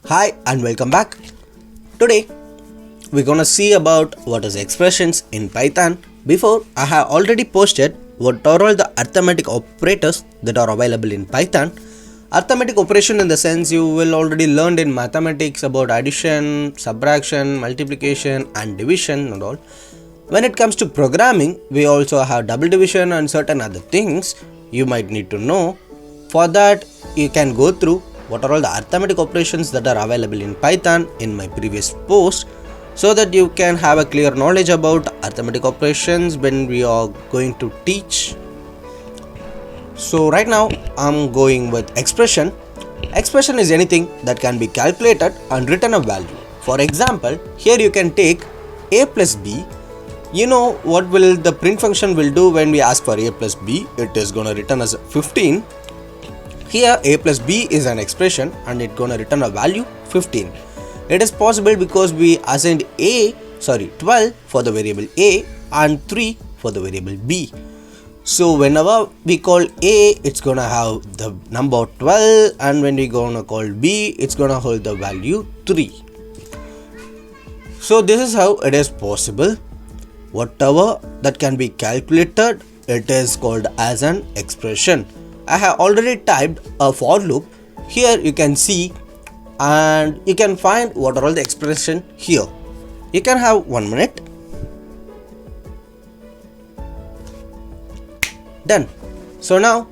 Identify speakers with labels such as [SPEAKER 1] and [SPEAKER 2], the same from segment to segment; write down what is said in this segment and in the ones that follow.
[SPEAKER 1] Hi and welcome back. Today we're gonna see about what is expressions in Python. Before, I have already posted what are all the arithmetic operators that are available in Python. Arithmetic operation in the sense you will already learned in mathematics about addition, subtraction, multiplication and division and all. When it comes to programming, we also have double division and certain other things you might need to know. For that, you can go through what are all the arithmetic operations that are available in Python in my previous post, so that you can have a clear knowledge about arithmetic operations when we are going to teach. So right now I'm going with expression. Expression is anything that can be calculated and written a value. For example, here you can take a plus b. You know what will the print function will do when we ask for a plus b? It is gonna return as 15. Here a plus b is an expression and it's gonna return a value 15. It is possible because we assigned 12 for the variable a and 3 for the variable b. So whenever we call a, it's gonna have the number 12, and when we gonna call b, it's gonna hold the value 3. So this is how it is possible. Whatever that can be calculated, it is called as an expression. I have already typed a for loop. Here you can see and you can find what are all the expression here. You can have 1 minute. Done. So now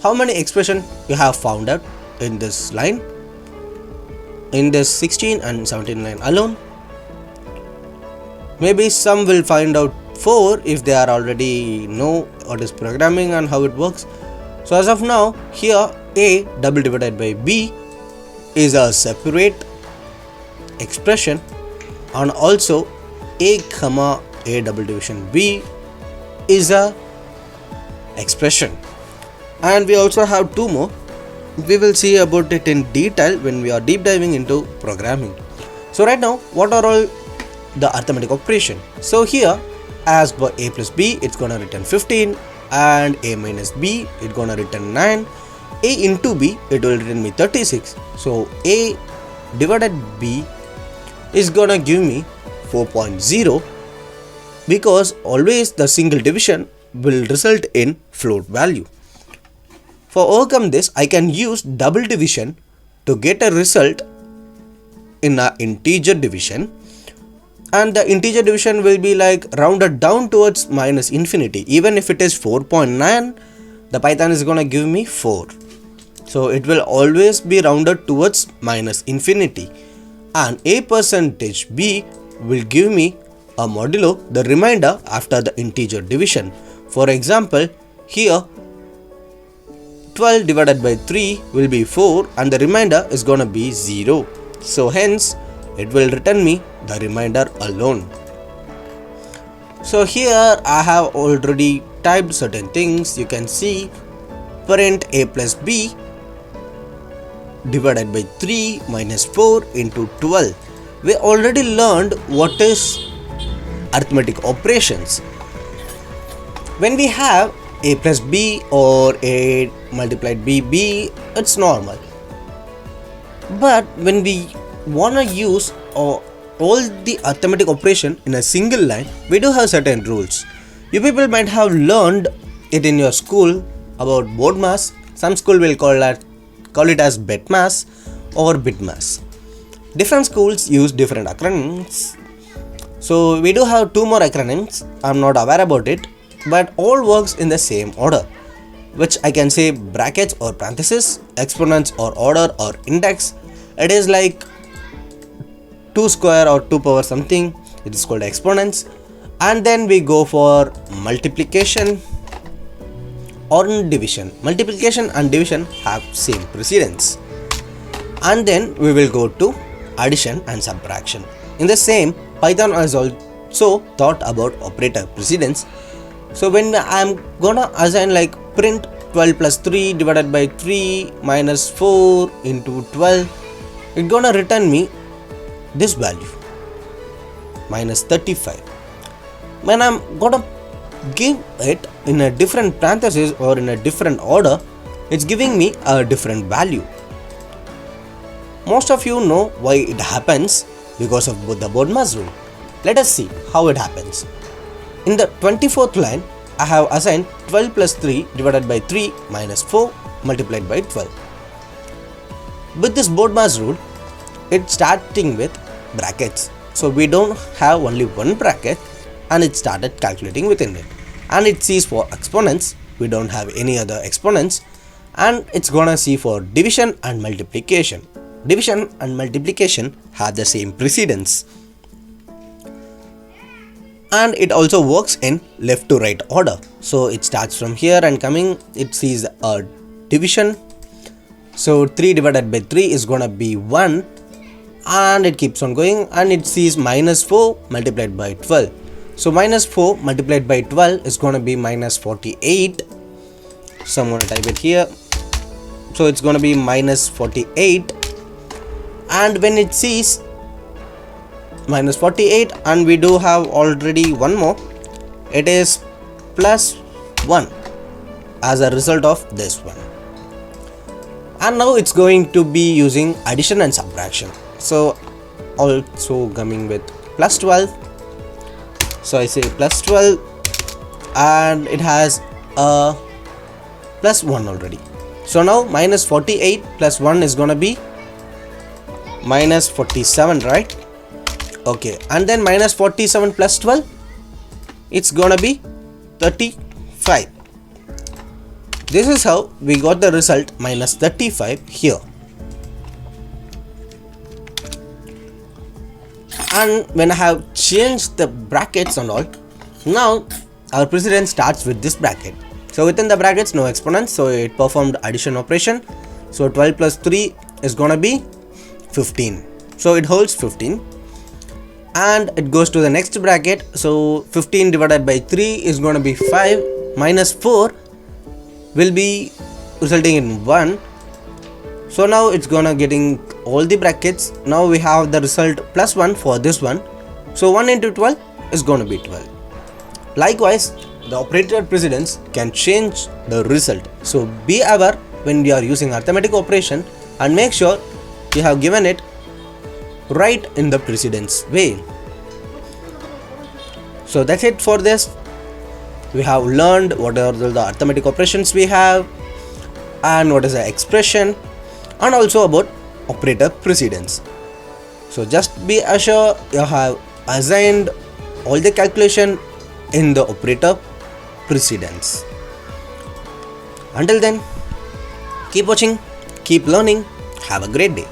[SPEAKER 1] how many expression you have found out in this line, in this 16 and 17 line alone? Maybe some will find out 4 if they are already know what is programming and how it works. So as of now, here a double divided by b is a separate expression, and also a comma a double division b is a expression. And we also have 2 more. We will see about it in detail when we are deep diving into programming. So right now, what are all the arithmetic operation? So here, as per a plus b, it's gonna return 15, and a minus b, it's gonna return 9. A into b, it will return me 36. So a divided b is gonna give me 4.0, because always the single division will result in float value. For overcome this, I can use double division to get a result in an integer division, and the integer division will be like rounded down towards minus infinity. Even if it is 4.9, the Python is gonna give me 4. So it will always be rounded towards minus infinity, and a percentage b will give me a modulo the remainder after the integer division. For example, here 12 divided by 3 will be 4, and the remainder is gonna be 0. So hence it will return me the remainder alone. So here I have already typed certain things. You can see print a plus b divided by 3 minus 4 into 12. We already learned what is arithmetic operations. When we have a plus b or a multiplied b, it's normal. But when we wanna use all the arithmetic operation in a single line, we do have certain rules. You people might have learned it in your school about board mass. Some school will call it as bet mass or bit mass. Different schools use different acronyms. So we do have 2 more acronyms. I'm not aware about it, but all works in the same order, which I can say brackets or parentheses, exponents or order or index. It is like 2 square or 2 power something. It is called exponents. And then we go for multiplication or division. Multiplication and division have same precedence. And then we will go to addition and subtraction. In the same, Python has also thought about operator precedence. So when I am gonna assign like print 12 plus 3 divided by 3 minus 4 into 12, it's gonna return me this value minus 35. When I'm gonna give it in a different parenthesis or in a different order, it's giving me a different value. Most of you know why it happens because of the BODMAS rule. Let us see how it happens. In the 24th line, I have assigned 12 plus 3 divided by 3 minus 4 multiplied by 12. With this BODMAS rule, it's starting with brackets. So we don't have only one bracket and it started calculating within it. And it sees for exponents, we don't have any other exponents, and it's gonna see for division and multiplication. Division and multiplication have the same precedence. And it also works in left to right order. So it starts from here and coming, it sees a division. So 3 divided by 3 is gonna be 1, and it keeps on going and it sees minus 4 multiplied by 12. So minus 4 multiplied by 12 is gonna be minus 48. So I'm gonna type it here. So it's gonna be minus 48. And when it sees minus 48, and we do have already one more, it is plus 1 as a result of this one. And now it's going to be using addition and subtraction. So also coming with plus 12. So I say plus 12, and it has a plus 1 already. So now minus 48 plus 1 is gonna be minus 47, right? Okay, and then minus 47 plus 12, it's gonna be 35. This is how we got the result minus 35 here. And when I have changed the brackets and all, now our precedence starts with this bracket. So within the brackets, no exponents, so it performed addition operation. So 12 plus 3 is gonna be 15. So it holds 15. And it goes to the next bracket. So 15 divided by 3 is gonna be 5, minus 4 will be resulting in 1. So now it's gonna getting all the brackets. Now we have the result plus 1 for this one. So 1 into 12 is gonna be 12. Likewise, the operator precedence can change the result. So be aware when you are using arithmetic operation and make sure you have given it right in the precedence way. So that's it for this. We have learned what are the arithmetic operations we have, and what is the expression, and also about operator precedence. So just be assured you have assigned all the calculation in the operator precedence. Until then, keep watching, keep learning, have a great day.